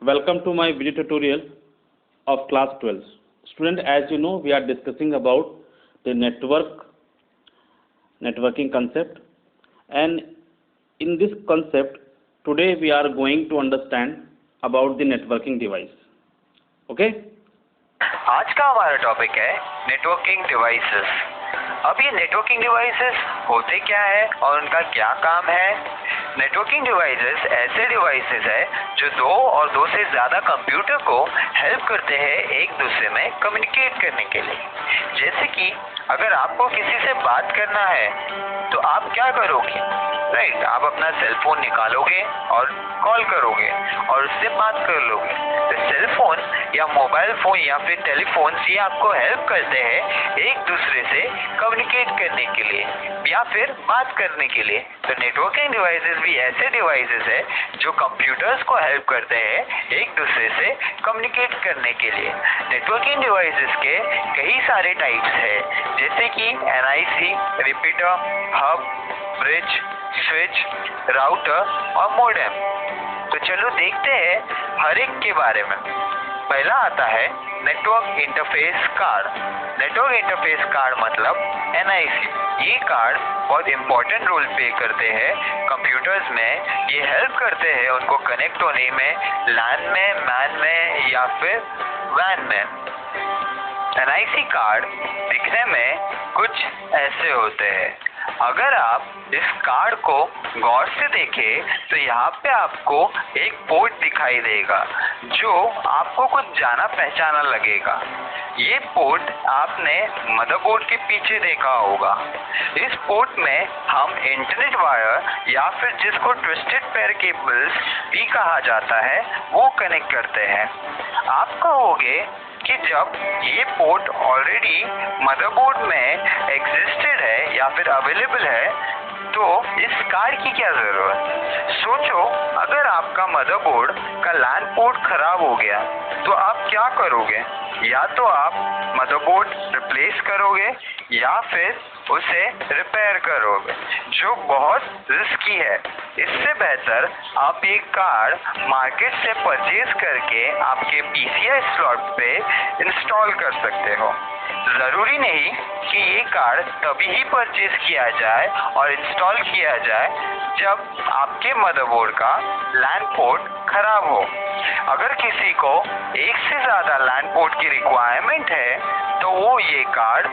Welcome to my video tutorial of class 12. Student, as you know, we are discussing about the networking concept, and in this concept today we are going to understand about the networking device. Okay? आज का हमारा topic है networking devices. अब ये networking devices होते क्या है और उनका क्या काम है। नेटवर्किंग डिवाइसेस ऐसे डिवाइसेस है जो दो और दो से ज़्यादा कंप्यूटर को हेल्प करते हैं एक दूसरे में कम्युनिकेट करने के लिए। जैसे कि अगर आपको किसी से बात करना है तो आप क्या करोगे, राइट? आप अपना सेल फोन निकालोगे और कॉल करोगे और उससे बात कर लोगे। तो सेल फोन या मोबाइल फोन या फिर टेलीफोन ये आपको हेल्प करते हैं एक दूसरे से कम्युनिकेट करने के लिए या फिर बात करने के लिए। तो नेटवर्किंग डिवाइसेस भी ऐसे डिवाइसेस है जो कंप्यूटर्स को हेल्प करते हैं एक दूसरे से कम्युनिकेट करने के लिए। नेटवर्किंग डिवाइसेस के कई सारे टाइप्स है, जैसे कि NIC, repeater, hub, bridge, switch, router और मोडेम। तो चलो देखते हैं हर एक के बारे में। पहला आता है network interface card. Network interface card मतलब NIC। ये कार्ड बहुत इंपॉर्टेंट रोल प्ले करते हैं कंप्यूटर्स में। ये हेल्प करते हैं उनको कनेक्ट होने में LAN में, MAN में या फिर WAN में। NIC कार्ड दिखने में कुछ ऐसे होते हैं। अगर आप इस कार्ड को गौर से देखें तो यहाँ पे आपको एक पोर्ट दिखाई देगा जो आपको कुछ जाना पहचाना लगेगा। ये पोर्ट आपने मदरबोर्ड के पीछे देखा होगा। इस पोर्ट में हम इंटरनेट वायर या फिर जिसको ट्विस्टेड पेयर केबल्स भी कहा जाता है वो कनेक्ट करते हैं। आप कहोगे कि जब ये पोर्ट ऑलरेडी मदरबोर्ड में एग्जिस्टेड है या फिर अवेलेबल है तो इस कार्ड की क्या जरूरत। सोचो, अगर आपका मदरबोर्ड का LAN पोर्ट खराब हो गया तो आप क्या करोगे? या तो आप मदरबोर्ड रिप्लेस करोगे या फिर उसे रिपेयर करोगे, जो बहुत रिस्की है। इससे बेहतर आप ये कार्ड मार्केट से परचेज करके आपके PCI स्लॉट पे इंस्टॉल कर सकते हो। ज़रूरी नहीं कि ये कार्ड तभी ही परचेज किया जाए और इंस्टॉल किया जाए जब आपके मदरबोर्ड का LAN पोर्ट खराब हो। अगर किसी को एक से ज़्यादा LAN पोर्ट की रिक्वायरमेंट है तो वो ये कार्ड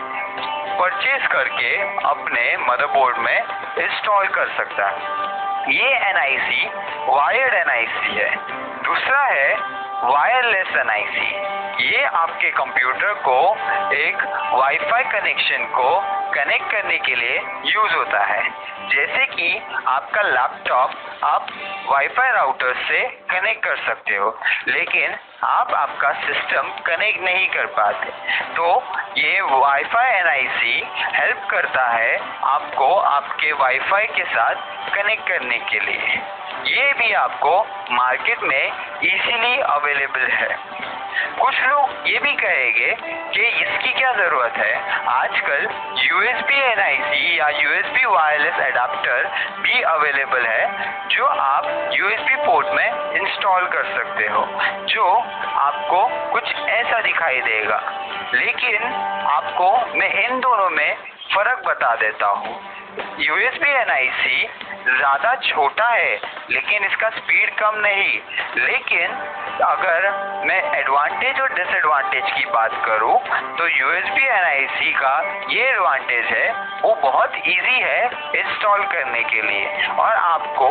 परचेज करके अपने मदरबोर्ड में इंस्टॉल कर सकता है। ये NIC वायर्ड NIC है। दूसरा है वायरलेस NIC। ये आपके कंप्यूटर को एक वाईफाई कनेक्शन को कनेक्ट करने के लिए यूज होता है। जैसे कि आपका लैपटॉप आप वाईफाई राउटर से कनेक्ट कर सकते हो, लेकिन आप आपका सिस्टम कनेक्ट नहीं कर पाते, तो ये वाईफाई NIC हेल्प करता है आपको आपके वाईफाई के साथ कनेक्ट करने के लिए। ये भी आपको मार्केट में इजीली अवेलेबल है। कुछ लोग ये भी कहेंगे कि इसकी क्या ज़रूरत है। आजकल USB NIC या USB वायरलेस एडाप्टर भी अवेलेबल है जो आप USB पोर्ट में इंस्टॉल कर सकते हो, जो आपको कुछ ऐसा दिखाई देगा। लेकिन आपको मैं इन दोनों में फ़र्क बता देता हूँ। USB NIC ज़्यादा छोटा है लेकिन इसका स्पीड कम नहीं। लेकिन अगर मैं एडवांटेज और डिसएडवांटेज की बात करूं तो USB NIC का ये एडवांटेज है, वो बहुत इजी है इंस्टॉल करने के लिए और आपको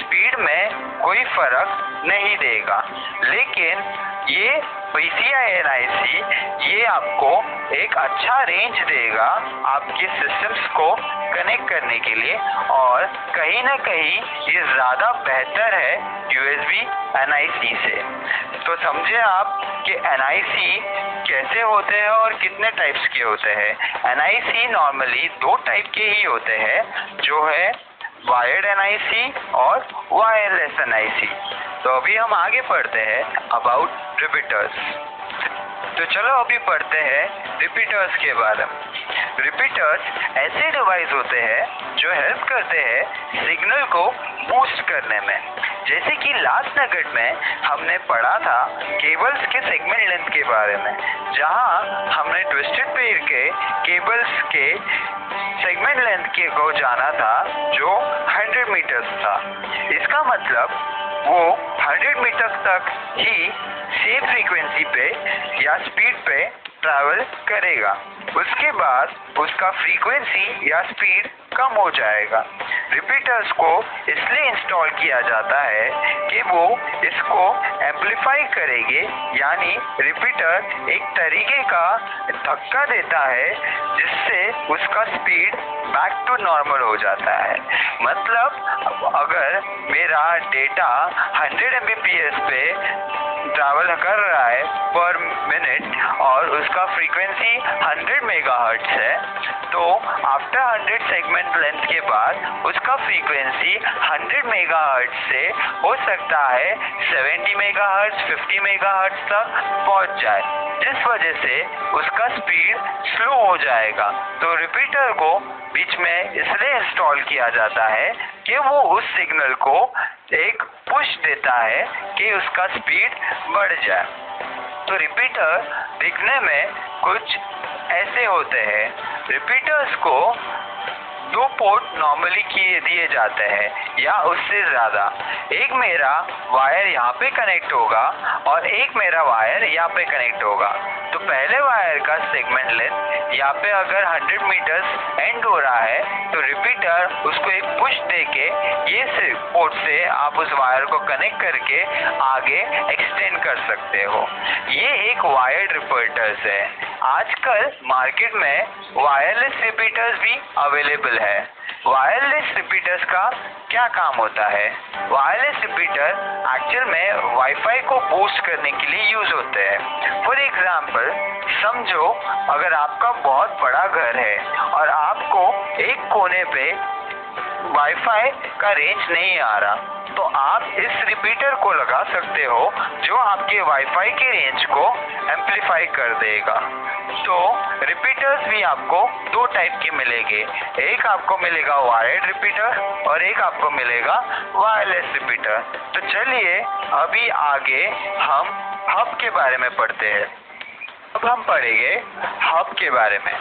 स्पीड में कोई फ़र्क नहीं देगा। लेकिन ये PCI NIC ये आपको एक अच्छा रेंज देगा आपके सिस्टम्स को कनेक्ट करने के लिए और कहीं ना कहीं ये ज़्यादा बेहतर है USB NIC से। तो समझे आप कि NIC कैसे होते हैं और कितने टाइप्स के होते हैं। NIC नॉर्मली दो टाइप के ही होते हैं, जो है वायर्ड NIC और वायरलेस NIC। तो अभी हम आगे पढ़ते हैं अबाउट रिपीटर्स। तो चलो अभी पढ़ते हैं रिपीटर्स के बारे में। रिपीटर्स ऐसे डिवाइस होते हैं जो हेल्प करते हैं सिग्नल को बूस्ट करने में। जैसे कि लास्ट नगेट में हमने पढ़ा था केबल्स के सेगमेंट लेंथ के बारे में, जहां हमने ट्विस्टेड पेयर के केबल्स के सेगमेंट लेंथ के को जाना था जो 100 मीटर्स था। इसका मतलब वो 100 मीटर तक ही सेम फ्रीक्वेंसी पे या स्पीड पे ट्रैवल करेगा। उसके बाद उसका फ्रीक्वेंसी या स्पीड कम हो जाएगा। रिपीटर्स को इसलिए इंस्टॉल किया जाता है कि वो इसको एम्पलीफाई करेंगे, यानी रिपीटर एक तरीके का धक्का देता है जिससे उसका स्पीड बैक टू नॉर्मल हो जाता है। मतलब अगर मेरा डेटा 100 Mbps पे ट्रैवल कर रहा है पर मिनट और उसका फ्रीक्वेंसी 100 मेगाहर्ट्ज है, तो आफ्टर 100 सेगमेंट लेंथ के बाद उसका फ्रीक्वेंसी 100 मेगाहर्ट्ज से हो सकता है 70 मेगाहर्ट्ज 50 मेगाहर्ट्ज तक पहुंच जाए, जिस वजह से उसका स्पीड स्लो हो जाएगा। तो रिपीटर को बीच में इसलिए इंस्टॉल किया जाता है कि वो उस सिग्नल को एक पुश देता है कि उसका स्पीड बढ़ जाए। तो रिपीटर दिखने में कुछ ऐसे होते हैं। रिपीटर्स को 2 पोर्ट नॉर्मली दिए जाते हैं या उससे ज़्यादा। एक मेरा वायर यहाँ पे कनेक्ट होगा और एक मेरा वायर यहाँ पे कनेक्ट होगा। तो पहले वायर का सेगमेंट लेंथ यहाँ पे अगर 100 मीटर्स एंड हो रहा है तो रिपीटर उसको एक पुश देके ये पोर्ट से आप उस वायर को कनेक्ट करके आगे एक्सटेंड कर सकते हो। ये एक वायर्ड रिपीटर्स है। आजकल मार्केट में वायरलेस रिपीटर्स भी अवेलेबल है। वायरलेस रिपीटर्स का क्या काम होता है? वायरलेस रिपीटर एक्चुअल में वाईफाई को बूस्ट करने के लिए यूज होते हैं। फॉर एग्जाम्पल, समझो अगर आपका बहुत बड़ा घर है और आपको एक कोने पे वाईफाई का रेंज नहीं आ रहा, तो आप इस रिपीटर को लगा सकते हो जो आपके वाईफाई के रेंज को एम्पलीफाई कर देगा। तो रिपीटर्स भी आपको 2 टाइप के मिलेंगे। एक आपको मिलेगा वायर्ड रिपीटर और एक आपको मिलेगा वायरलेस रिपीटर। तो चलिए अभी आगे हम हब के बारे में पढ़ते हैं। अब हम पढ़ेंगे हब के बारे में।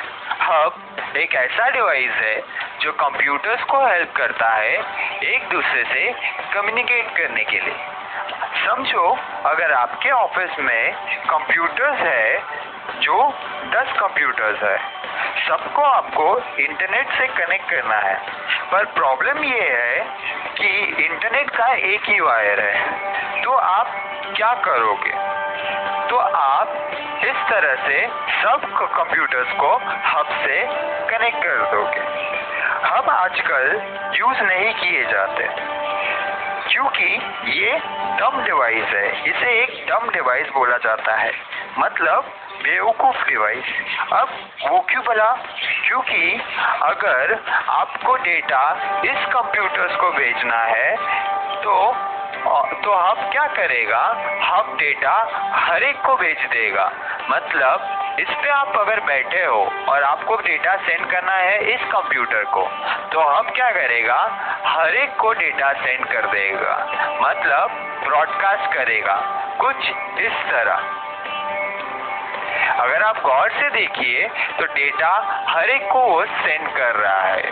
हब एक ऐसा डिवाइस है जो कंप्यूटर्स को हेल्प करता है एक दूसरे से कम्युनिकेट करने के लिए। समझो अगर आपके ऑफिस में कंप्यूटर्स है जो 10 कंप्यूटर्स है, सबको आपको इंटरनेट से कनेक्ट करना है, पर प्रॉब्लम ये है कि इंटरनेट का एक ही वायर है। तो आप क्या करोगे? तो आप इस तरह से सब कंप्यूटर्स को हब से कनेक्ट कर दोगे। हब आजकल यूज नहीं किए जाते क्योंकि ये डम डिवाइस है। इसे एक डम डिवाइस बोला जाता है, मतलब बेवकूफ डिवाइस। अब वो क्यों बोला? क्योंकि अगर आपको डेटा इस कंप्यूटर्स को भेजना है तो हब क्या करेगा? हब डेटा हर एक को भेज देगा। मतलब इस पे आप अगर बैठे हो और आपको डेटा सेंड करना है इस कंप्यूटर को, तो हब क्या करेगा? हर एक को डेटा सेंड कर देगा, मतलब ब्रॉडकास्ट करेगा कुछ इस तरह। अगर आप गौर से देखिए तो डेटा हर एक को वो सेंड कर रहा है।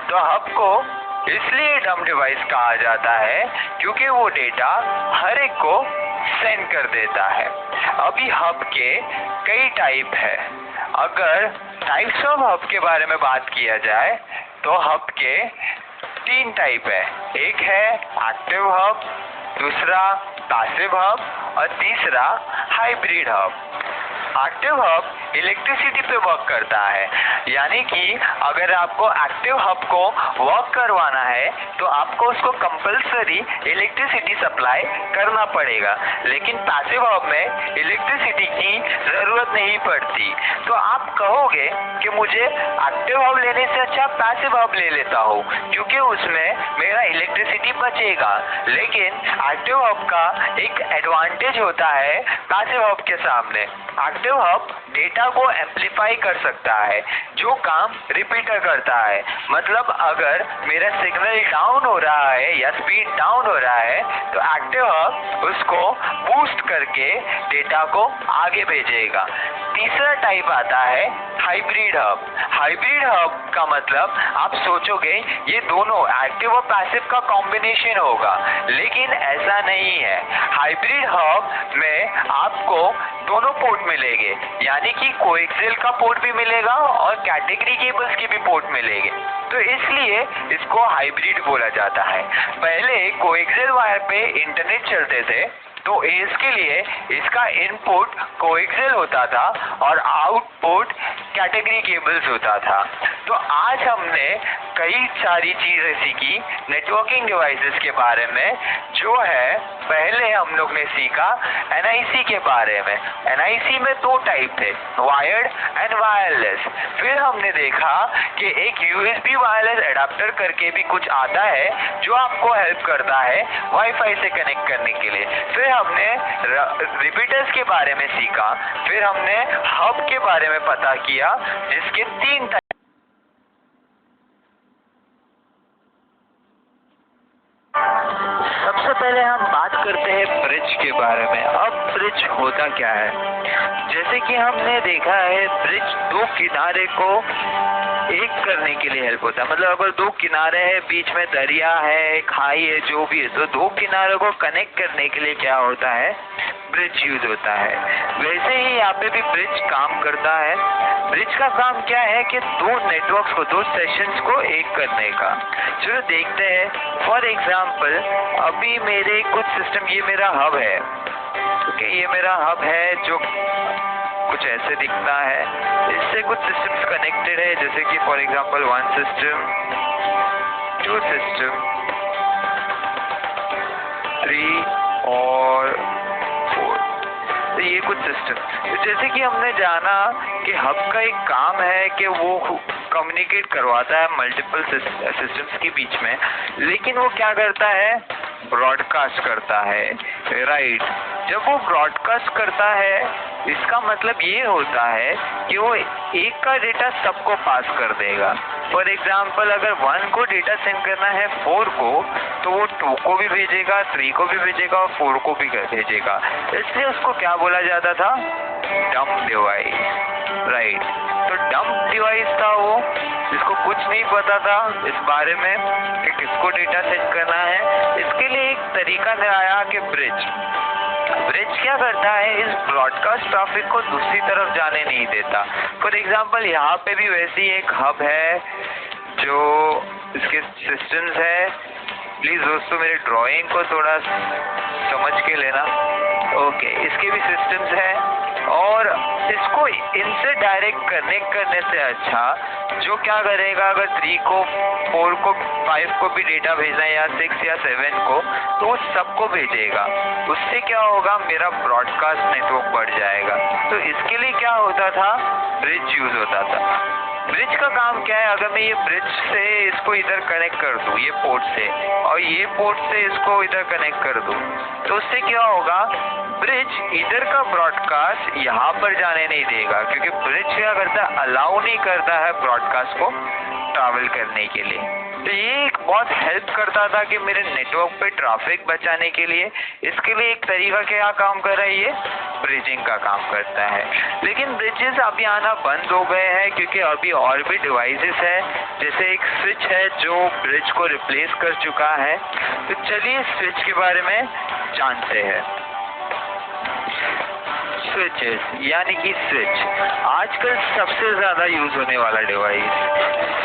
तो हब को इसलिए डम डिवाइस कहा जाता है क्योंकि वो डेटा हर एक को सेंड कर देता है। अभी हब के कई टाइप है। अगर टाइप्स ऑफ हब के बारे में बात किया जाए तो हब के 3 टाइप है। एक है एक्टिव हब, दूसरा पैसिव हब और तीसरा hybrid hub. Active hub electricity पे वर्क करता है, यानी कि अगर आपको एक्टिव हब को वर्क करवाना है तो आपको उसको कंपल्सरी इलेक्ट्रिसिटी सप्लाई करना पड़ेगा। लेकिन पैसिव हब में इलेक्ट्रिसिटी की ज़रूरत नहीं पड़ती। तो आप कहोगे कि मुझे एक्टिव हब लेने से अच्छा पैसिव हब ले लेता हूँ क्योंकि उसमें मेरा इलेक्ट्रिसिटी बचेगा। लेकिन एक्टिव हब का एक एडवांटेज होता है पैसिव हब के सामने। एक्टिव हब डेटा डेटा को एम्पलीफाई कर सकता है, जो काम रिपीटर करता है। मतलब अगर मेरा सिग्नल डाउन हो रहा है या स्पीड डाउन हो रहा है तो एक्टिव हब उसको बूस्ट करके डेटा को आगे भेजेगा। तीसरा टाइप आता है हाइब्रिड हब। हाइब्रिड हब का मतलब आप सोचोगे ये दोनों एक्टिव और पैसिव का कॉम्बिनेशन होगा, लेकिन ऐसा नहीं है। हाइब्रिड हब में आपको दोनों पोर्ट मिलेंगे, यानी कि कोएक्सियल का पोर्ट भी मिलेगा और कैटेगरी केबल्स के भी पोर्ट मिलेंगे, तो इसलिए इसको हाइब्रिड बोला जाता है। पहले कोएक्सियल वायर पे इंटरनेट चलते थे, तो इसके लिए इसका इनपुट कोएक्सियल होता था और आउटपुट कैटेगरी केबल्स होता था। तो आज हमने कई सारी चीजें सीखी नेटवर्किंग डिवाइसेस के बारे में, जो है पहले हम लोग ने सीखा NIC के बारे में। NIC में दो टाइप थे, वायर्ड एंड वायरलेस। फिर हमने देखा कि एक USB वायरलेस एडाप्टर करके भी कुछ आता है जो आपको हेल्प करता है वाईफाई से कनेक्ट करने के लिए। फिर हमने रिपीटर्स के बारे में सीखा। फिर हमने हब के बारे में पता किया, जिसके 3 टाइप। सबसे पहले हम बात करते हैं ब्रिज के बारे में। अब ब्रिज होता क्या है? जैसे कि हमने देखा है, ब्रिज दो किनारे को एक करने के लिए हेल्प होता है। मतलब अगर दो किनारे हैं, बीच में दरिया है, खाई है, जो भी है, तो दो किनारों को कनेक्ट करने के लिए क्या होता है? ब्रिज यूज होता है। वैसे ही यहाँ पे भी ब्रिज काम करता है। ब्रिज का काम क्या है कि दो नेटवर्क्स को, दो सेशंस को एक करने का। चलो देखते हैं। फॉर एग्जाम्पल अभी मेरे कुछ सिस्टम, ये मेरा हब है, ओके, ये मेरा हब है जो कुछ ऐसे दिखता है। इससे कुछ सिस्टम्स कनेक्टेड है, जैसे कि फॉर एग्जाम्पल 1 सिस्टम, 2 सिस्टम, 3 और 4। तो ये कुछ सिस्टम। तो जैसे कि हमने जाना कि हब का एक काम है कि वो कम्युनिकेट करवाता है मल्टीपल सिस्टम्स के बीच में, लेकिन वो क्या करता है? ब्रॉडकास्ट करता है, राइट। जब वो ब्रॉडकास्ट करता है, इसका मतलब ये होता है कि वो एक का डेटा सबको पास कर देगा। फॉर एग्जाम्पल अगर 1 को डेटा सेंड करना है 4 को, तो वो 2 को भी भेजेगा, 3 को भी भेजेगा और 4 को भी भेजेगा। इसलिए उसको क्या बोला जाता था? Dump device, right. तो डंप डिवाइस था वो, जिसको कुछ नहीं पता था इस बारे में कि किसको डेटा सेंड करना है। इसके लिए एक तरीका आया कि ब्रिज क्या करता है? इस ब्रॉडकास्ट ट्रैफिक को दूसरी तरफ जाने नहीं देता। फॉर एग्जाम्पल यहाँ पे भी वैसी एक हब है, जो इसके सिस्टम्स है। प्लीज दोस्तों मेरे ड्राइंग को थोड़ा समझ के लेना। ओके, इसके भी सिस्टम्स है और इसको इनसे डायरेक्ट कनेक्ट करने से अच्छा जो क्या करेगा, अगर 3 को, 4 को, 5 को भी डेटा भेजना है या 6 या 7 को, तो वो सबको भेजेगा। उससे क्या होगा? मेरा ब्रॉडकास्ट नेटवर्क बढ़ जाएगा। तो इसके लिए क्या होता था? ब्रिज यूज होता था। ब्रिज का काम क्या है? अगर मैं ये ब्रिज से इसको इधर कनेक्ट कर दूं, ये पोर्ट से, और ये पोर्ट से इसको इधर कनेक्ट कर दूं, तो उससे क्या होगा? ब्रिज इधर का ब्रॉडकास्ट यहाँ पर जाने नहीं देगा, क्योंकि ब्रिज क्या करता है? अलाउ नहीं करता है ब्रॉडकास्ट को ट्रैवल करने के लिए। तो ये एक बहुत हेल्प करता था कि मेरे नेटवर्क पे ट्रैफिक बचाने के लिए। इसके लिए एक तरीका क्या काम कर रहा है? ये ब्रिजिंग का काम करता है। लेकिन ब्रिजेस अभी आना बंद हो गए हैं, क्योंकि अभी और भी डिवाइसेस है, जैसे एक स्विच है जो ब्रिज को रिप्लेस कर चुका है। तो चलिए स्विच के बारे में जानते हैं। स्विचेस यानी कि स्विच आजकल सबसे ज़्यादा यूज होने वाला डिवाइस।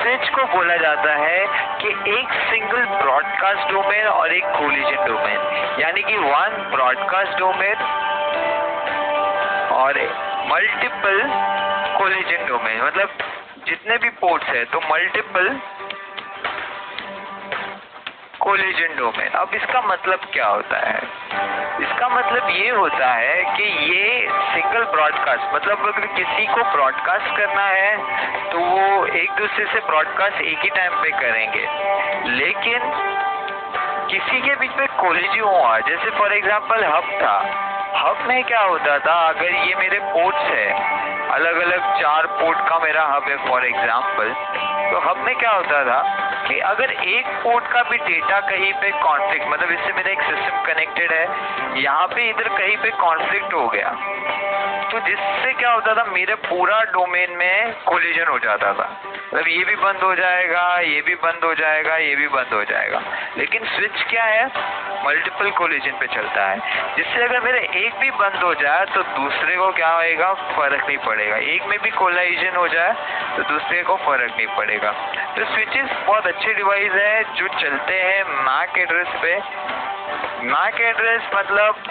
स्विच को बोला जाता है कि एक सिंगल ब्रॉडकास्ट डोमेन और एक कोलिजन डोमेन, यानी कि 1 ब्रॉडकास्ट डोमेन और मल्टीपल कोलिजन डोमेन। मतलब जितने भी पोर्ट्स है तो मल्टीपल कोलिजन डोमेन। अब इसका मतलब क्या होता है? इसका मतलब ये होता है कि ये सिंगल ब्रॉडकास्ट, मतलब अगर किसी को ब्रॉडकास्ट करना है तो वो एक दूसरे से ब्रॉडकास्ट एक ही टाइम पे करेंगे, लेकिन किसी के बीच में कोलिजन हुआ, जैसे फॉर एग्जांपल हब था, हब में क्या होता था, अगर ये मेरे पोर्ट्स है, अलग अलग 4 पोर्ट का मेरा हब है फॉर एग्जांपल, तो हब में क्या होता था कि अगर एक पोर्ट का भी डेटा कहीं पे कॉन्फ्लिक्ट, मतलब इससे मेरा एक सिस्टम कनेक्टेड है, यहाँ पे इधर कहीं पे कॉन्फ्लिक्ट हो गया, तो जिससे क्या होता था, मेरे पूरा डोमेन में कोलिजन हो जाता था। मतलब ये भी बंद हो जाएगा, ये भी बंद हो जाएगा, ये भी बंद हो जाएगा। लेकिन स्विच क्या है, मल्टीपल कोलिजन पे चलता है, जिससे अगर मेरे एक भी बंद हो जाए तो दूसरे को क्या होएगा, फर्क नहीं पड़ेगा। एक में भी कोलाइजन हो जाए तो दूसरे को फर्क नहीं पड़ेगा। तो स्विचेस बहुत अच्छे डिवाइस है जो चलते हैं मैक एड्रेस पे। मैक एड्रेस मतलब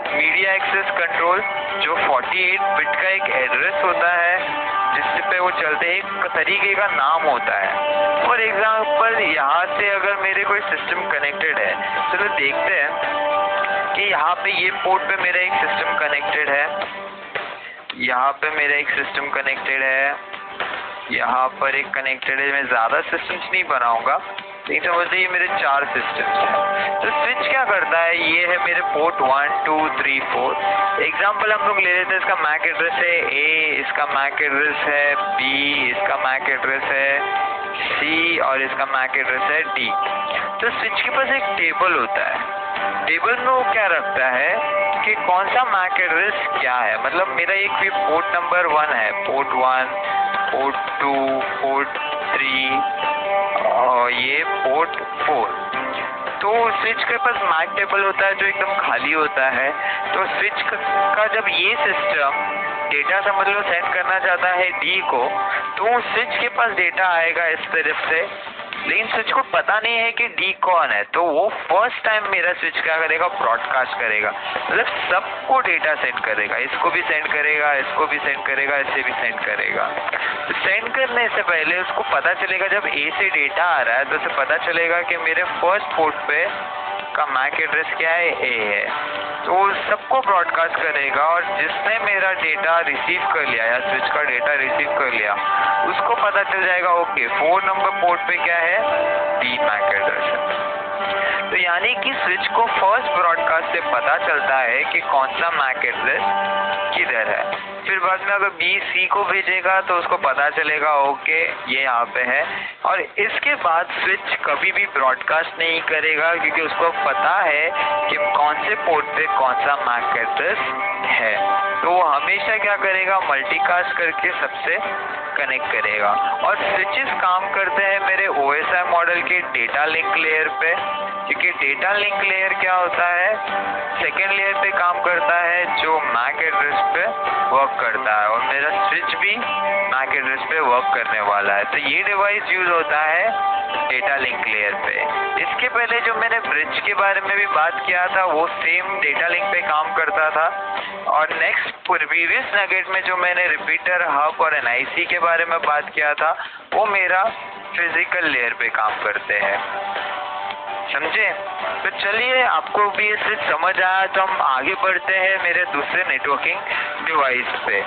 मीडिया एक्सेस कंट्रोल, जो 48 बिट का एक एड्रेस होता है जिससे पे वो चलते हैं, एक तरीके का नाम होता है। फॉर एग्जांपल यहाँ से अगर मेरे कोई सिस्टम कनेक्टेड है, चलो देखते हैं कि यहाँ पे ये पोर्ट पे मेरा एक सिस्टम कनेक्टेड है, यहाँ पे मेरा एक सिस्टम कनेक्टेड है, यहाँ पर एक कनेक्टेड है। मैं ज़्यादा सिस्टम्स नहीं बनाऊंगा, नहीं समझ लीजिए मेरे 4 सिस्टम्स हैं। तो स्विच क्या करता है, ये है मेरे पोर्ट 1 2 3 4। एग्जांपल हम लोग ले लेते हैं, इसका मैक एड्रेस है A, इसका मैक एड्रेस है B, इसका मैक एड्रेस है C और इसका मैक एड्रेस है D। तो स्विच के पास एक टेबल होता है, टेबल में वो क्या रखता है कि कौन सा मैक एड्रेस क्या है। मतलब मेरा एक भी पोर्ट नंबर 1 है, पोर्ट 1, पोर्ट 2, पोर्ट 3 और ये पोर्ट 4। तो स्विच के पास मैक टेबल होता है जो एकदम खाली होता है। तो स्विच का जब ये सिस्टम डेटा समझ लो सेंड करना चाहता है D को, तो स्विच के पास डेटा आएगा इस तरफ से, लेकिन स्विच को पता नहीं है कि D कौन है। तो वो फर्स्ट टाइम मेरा स्विच क्या करेगा, ब्रॉडकास्ट करेगा, मतलब सबको डेटा सेंड करेगा, इसको भी सेंड करेगा, इसको भी सेंड करेगा, इसे भी सेंड करेगा। तो सेंड करने से पहले उसको पता चलेगा, जब A से डेटा आ रहा है तो उसे पता चलेगा कि मेरे फर्स्ट पोर्ट पे का मैक एड्रेस क्या है, A है। तो सबको ब्रॉडकास्ट करेगा और जिसने मेरा डेटा रिसीव कर लिया या स्विच का डेटा रिसीव कर लिया, उसको पता चल जाएगा ओके 4 नंबर पोर्ट पे क्या है, D मैक एड्रेस है। तो यानी कि स्विच को फर्स्ट ब्रॉडकास्ट से पता चलता है कि कौन सा मैक एड्रेस किधर है। फिर बाद में अगर B C को भेजेगा तो उसको पता चलेगा ओके ये यहाँ पे है, और इसके बाद स्विच कभी भी ब्रॉडकास्ट नहीं करेगा क्योंकि उसको पता है कि कौन से पोर्ट पे कौन सा मैक एड्रेस है। तो वो हमेशा क्या करेगा, मल्टीकास्ट करके सबसे कनेक्ट करेगा। और स्विचेस काम करते हैं मेरे OSI मॉडल के डेटा लिंक लेयर पे, क्योंकि डेटा लिंक लेयर क्या होता है, सेकेंड लेयर पे काम करता है जो मैक एड्रेस पे वर्क करता है, और मेरा स्विच भी मैक एड्रेस पे वर्क करने वाला है। तो ये डिवाइस यूज होता है डेटा लिंक लेयर पे। इसके पहले जो मैंने ब्रिज के बारे में भी बात किया था, वो सेम डेटा लिंक पे काम करता था। और नेक्स्ट प्रीवियस नगेट में जो मैंने रिपीटर, हब और NIC के बारे में बात किया था, वो मेरा फिजिकल लेयर पे काम करते हैं, समझे। तो चलिए, आपको भी ये स्विच समझ आया तो हम आगे बढ़ते हैं मेरे दूसरे नेटवर्किंग डिवाइस पे।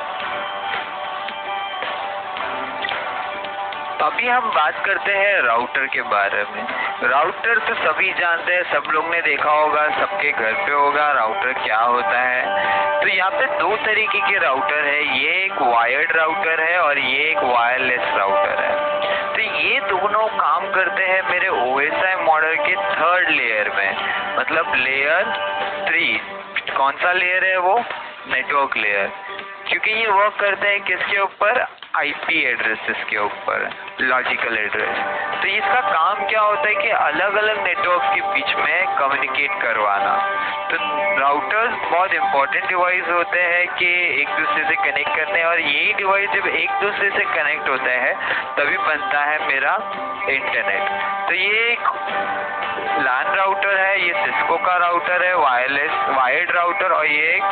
अभी हम बात करते हैं राउटर के बारे में। राउटर तो सभी जानते हैं, सब लोग ने देखा होगा, सबके घर पे होगा राउटर क्या होता है। तो यहाँ पे 2 तरीके के राउटर है, ये एक वायर्ड राउटर है और ये एक वायरलेस राउटर है। तो ये दोनों काम करते हैं मेरे OSI मॉडल के 3rd लेयर में, मतलब लेयर 3। कौन सा लेयर है वो, नेटवर्क लेयर, क्योंकि ये वर्क करते हैं किसके ऊपर, IP एड्रेसेस के ऊपर, लॉजिकल एड्रेस। तो इसका काम क्या होता है कि अलग अलग नेटवर्क के बीच में कम्युनिकेट करवाना। तो राउटर्स बहुत इंपॉर्टेंट डिवाइस होते हैं कि एक दूसरे से कनेक्ट करने, और यही डिवाइस जब एक दूसरे से कनेक्ट होते हैं तभी बनता है मेरा इंटरनेट। तो ये एक LAN राउटर है, ये सिस्को का राउटर है, वायर्ड राउटर, और ये एक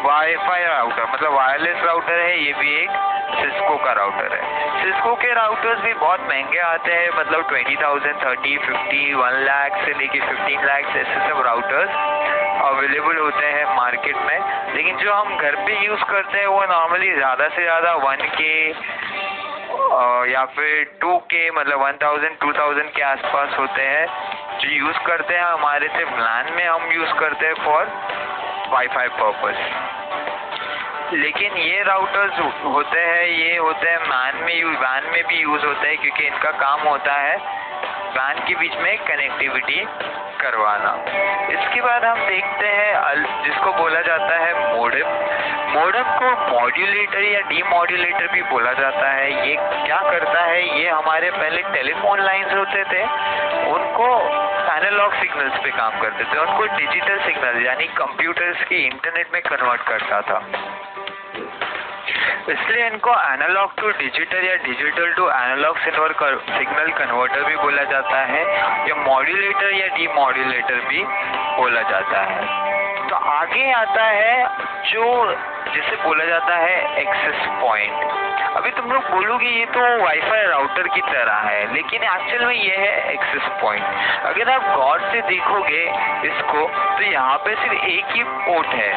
वाईफाई राउटर मतलब वायरलेस राउटर है, ये भी एक सिस्को का राउटर है। सिस्को के राउटर्स भी बहुत महंगे आते हैं, मतलब 20,000, 30, 50, 1 लाख से लेके 15 लाख ऐसे सब राउटर्स अवेलेबल होते हैं मार्केट में। लेकिन जो हम घर पे यूज़ करते हैं वो नॉर्मली ज़्यादा से ज़्यादा 1K या फिर 2K, मतलब 1000, 2000 के आसपास होते हैं जो यूज़ करते हैं। हमारे सिर्फ LAN में हम यूज़ करते हैं फॉर वाईफाई पर्पस। लेकिन ये राउटर्स होते हैं, ये होते हैं वैन में भी यूज़ होते हैं, क्योंकि इनका काम होता है वैन के बीच में कनेक्टिविटी करवाना। इसके बाद हम देखते हैं जिसको बोला जाता है मोडेम। मोडेम को मॉड्यूलेटर या डीमॉड्यूलेटर भी बोला जाता है। ये क्या करता है, ये हमारे पहले टेलीफोन लाइंस होते थे, उनको एनालॉग सिग्नल्स पे काम करते थे, उनको डिजिटल सिग्नल यानी कंप्यूटर्स की इंटरनेट में कन्वर्ट करता था। इसलिए इनको एनालॉग टू डिजिटल या digital to analog signal converter भी बोला जाता है, या मॉड्यूलेटर या डीमॉड्यूलेटर भी बोला जाता है। तो आगे आता है जो जिसे बोला जाता है एक्सेस पॉइंट। अभी तुम लोग बोलोगे ये तो वाईफाई राउटर की तरह है, लेकिन एक्चुअल में ये है एक्सेस पॉइंट। अगर आप गौर से देखोगे इसको तो यहाँ पे सिर्फ एक ही पोर्ट है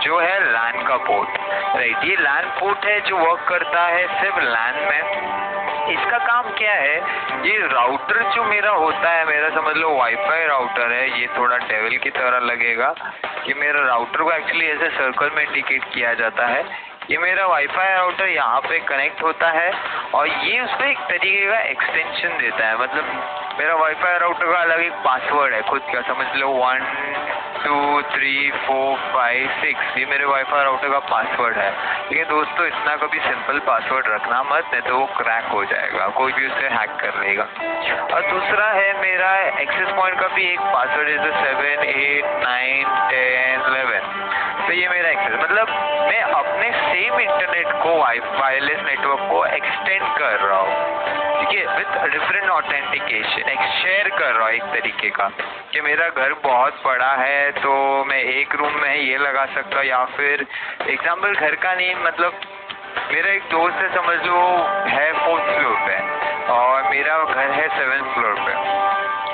जो है लैन का पोर्ट, राइट। ये लैन पोर्ट है जो वर्क करता है सिर्फ लैन में। इसका काम क्या है, ये राउटर जो मेरा होता है, मेरा समझ लो वाईफाई राउटर है, ये थोड़ा डेविल की तरह लगेगा कि मेरा राउटर को एक्चुअली ऐसे सर्कल में इंडिकेट किया जाता है। ये मेरा वाईफाई राउटर यहाँ पे कनेक्ट होता है और ये उसको एक तरीके का एक्सटेंशन देता है। मतलब मेरा वाईफाई राउटर का अलग एक पासवर्ड है खुद का, समझ लो 1 2 3 4 5 6, ये मेरे वाईफाई राउटर का पासवर्ड है। लेकिन दोस्तों इतना कभी सिंपल पासवर्ड रखना मत, नहीं तो वो क्रैक हो जाएगा, कोई भी उसे हैक कर लेगा। और दूसरा है मेरा एक्सेस पॉइंट का भी एक पासवर्ड है, जैसे 7 8 9 10 11। तो ये मेरा एक्सेस, मतलब मैं अपने सेम इंटरनेट को वायरलेस नेटवर्क को एक्सटेंड कर रहा हूँ, ठीक है, विथ डिफरेंट ऑथेंटिकेशन, शेयर कर रहा हूँ एक तरीके का। कि मेरा घर बहुत बड़ा है तो मैं एक रूम में ये लगा सकता हूँ, या फिर एग्जाम्पल घर का नहीं, मतलब मेरा एक दोस्त है, समझ लो है 4th फ्लोर पे और मेरा घर है 7th फ्लोर पे,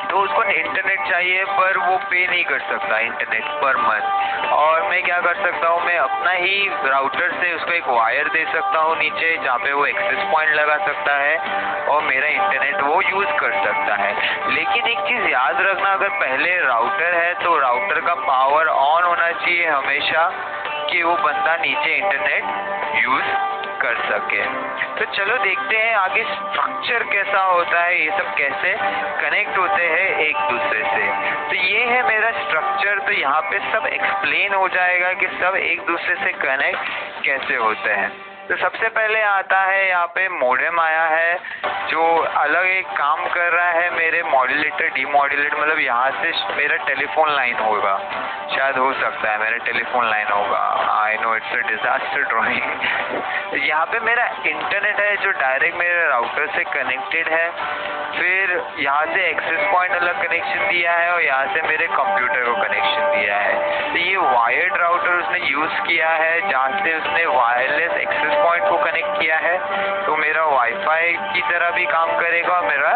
तो उसको इंटरनेट चाहिए पर वो पे नहीं कर सकता इंटरनेट पर मंथ। और मैं क्या कर सकता हूँ, मैं अपना ही राउटर से उसको एक वायर दे सकता हूँ नीचे, जहाँ पे वो एक्सेस पॉइंट लगा सकता है और मेरा इंटरनेट वो यूज़ कर सकता है। लेकिन एक चीज़ याद रखना, अगर पहले राउटर है तो राउटर का पावर ऑन होना चाहिए हमेशा, कि वो बंदा नीचे इंटरनेट यूज़ कर सके। तो चलो देखते हैं आगे स्ट्रक्चर कैसा होता है, ये सब कैसे कनेक्ट होते हैं एक दूसरे से। तो ये है मेरा स्ट्रक्चर, तो यहाँ पे सब एक्सप्लेन हो जाएगा कि सब एक दूसरे से कनेक्ट कैसे होते हैं। तो सबसे पहले आता है यहाँ पे मोडेम आया है, जो अलग एक काम कर रहा है मेरे मॉड्यूलेटर डीमॉड्यूलेटर, मतलब यहाँ से मेरा टेलीफोन लाइन होगा, शायद हो सकता है मेरा टेलीफोन लाइन होगा, I know it's a disaster drawing. यहाँ पे मेरा इंटरनेट है जो डायरेक्ट मेरे राउटर से कनेक्टेड है, फिर यहाँ से एक्सेस पॉइंट अलग कनेक्शन दिया है और यहाँ से मेरे कंप्यूटर को कनेक्शन दिया है। तो ये वायर्ड राउटर उसने यूज़ किया है, जहाँ से उसने वायरलेस एक्सेस पॉइंट को कनेक्ट किया है, तो मेरा वाईफाई की तरह भी काम करेगा और मेरा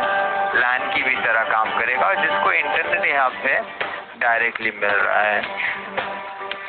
लैन की भी तरह काम करेगा, जिसको इंटरनेट यहाँ पे डायरेक्टली मिल रहा है।